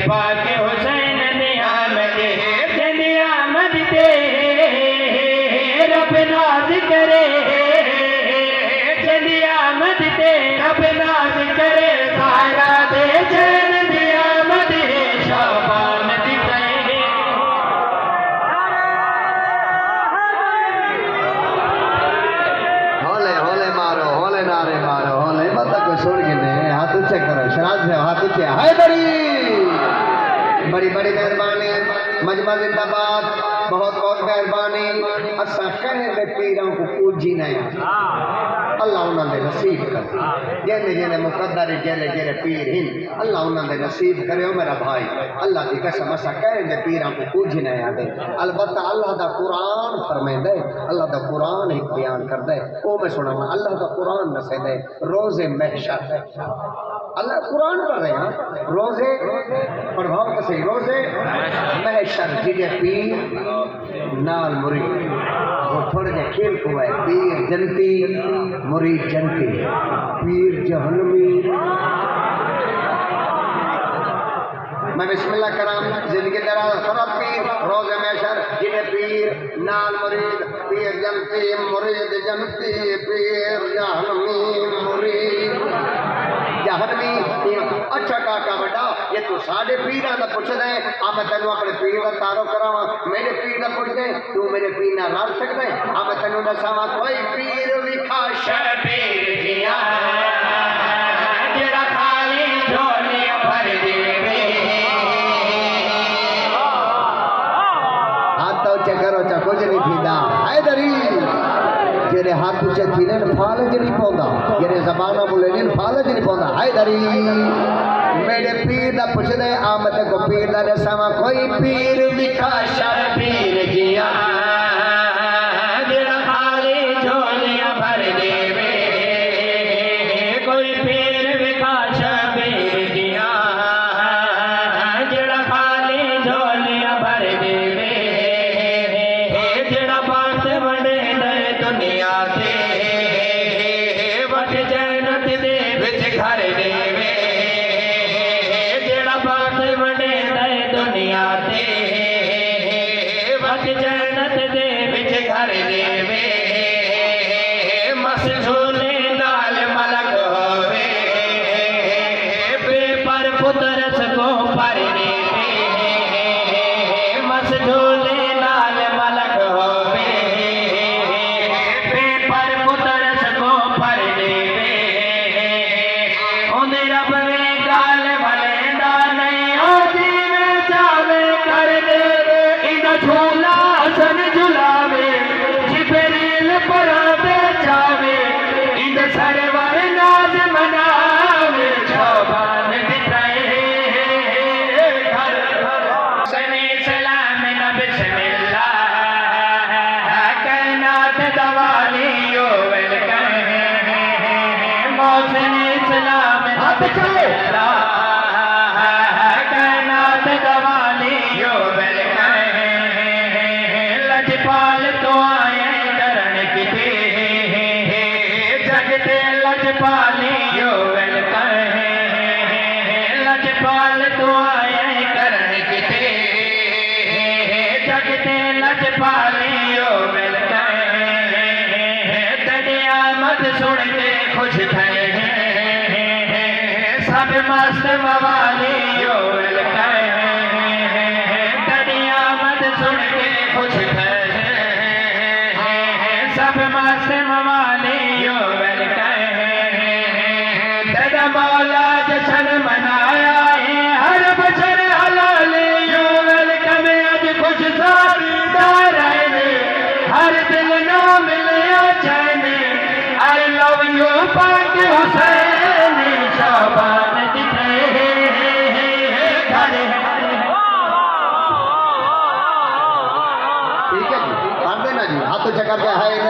पाक हुसैन ने आमद जने आमद ते रब नाज करे जने आमद ते रब नाज करे सारा दे चैन दी आमद शाबान दी कहे होले होले मारो होले नारे मारो होले बता को सुन के ने हाथ ऊंचे करो शराब से हाथ ऊंचे हैदरी बड़ी बड़ी मेहरबानी मजमा जिंदाबाद बहुत बहुत मेहरबानी असा कहे पीरों को पूजी नहीं अल्लाह उन्होंने नसीब कर जेने जेने मुकद्दर जेरे जेरे पीर हिन अल्लाह उन्होंने नसीब करे मेरा भाई अल्लाह की कसम असा कहे पीरों को पूजी नहीं आते अलबत्ता अल्लाह दा कुरान फरमाइंदा अल्लाह दा कुरान एक बयान करदा है ओ मैं सुनावा अल्लाह दा कुरान दसदा है रोज़े महशर अल्लाह कुरान पढ़ रहे हैं रोज़े पढ़वाओ तो सही रोज़े महशर जिदे पीर नाल मुरीद वो थोड़े जे खेल को है पीर जनती मुरीद जनती पीर जहन्नमी मैं बिस्मिल्लाह कराम जिंदगी दराज खराब पीर रोज़े महशर जिदे पीर नाल मुरीद पीर जनती मुरीद जनती पीर जहन्नमी मुरीद जहन्नमी अच्छा काका बेटा ये तू साढ़े पीर का पुछदा है आ मैं तेन अपने पीर का तारो करावा मेरे पीर का पुछदे तू मेरे पीर ना रल सकदा है आ मैं तेन दसावा कोई पीर विखा शबीर जिया जेड़ा खाली झोली भर देवे हाथ तो ऊंचे करो चा कुछ नहीं थींदा हैदरी जेरे हाथ ऊंचे थीने फालज नहीं पौंदा जेरे ज़बाना बोले नहीं फालज नहीं पौंदा हैदरी मेरे पीर दा पुछदे आमद को पीर दा दसावा कोई पीर विखा शबीर जिया जेड़ा खाली झोलियां भर देवे कोई पीर विखा शबीर जिया जेड़ा खाली झोलियां भर देवे जेड़ा बात वंडे दे दुनिया ते वट जन्नत दे विच घर देवे दुनिया ते वट जन्नत दे विच घर देवे मस झूले नाल मलक होवे बेपर पुत्रस को पर देवे मस झूले नाल मलक होवे बेपर पुत्रस को पर देवे उन्हें रब में गाल भलेंदा नहीं होती झूला सन झुलावे जिबरील पराते जावे इंद सरवर नाज मनावे शोभान दिखाए घर सने सलाम न बिस्मिल्लाह कायनात दवाली यो वेलकम मौसने सलाम न बिस्मिल्लाह कायनात दवाली यो वेलकम लजपाल तो आए करण किते जगते लजपाली यो वेलकम लजपाल तो आए करण किते जगते लजपाली यो वेलकम तेरी आमद सुन के खुश थे सब मस्त मवाली यो वेलकम तेरी आमद सुन के खुश थे सब मस्त मवाली यो वेलकम तेरा मौला जश्न मनाया है हर बशर हलाल यो वेलकम आज खुश सार हर दिल नो मिले चैन आई लव यू पाक हुसैन शाबान दिखे घर ठीक है जी कर देना जी हाथ ऊंचा करके है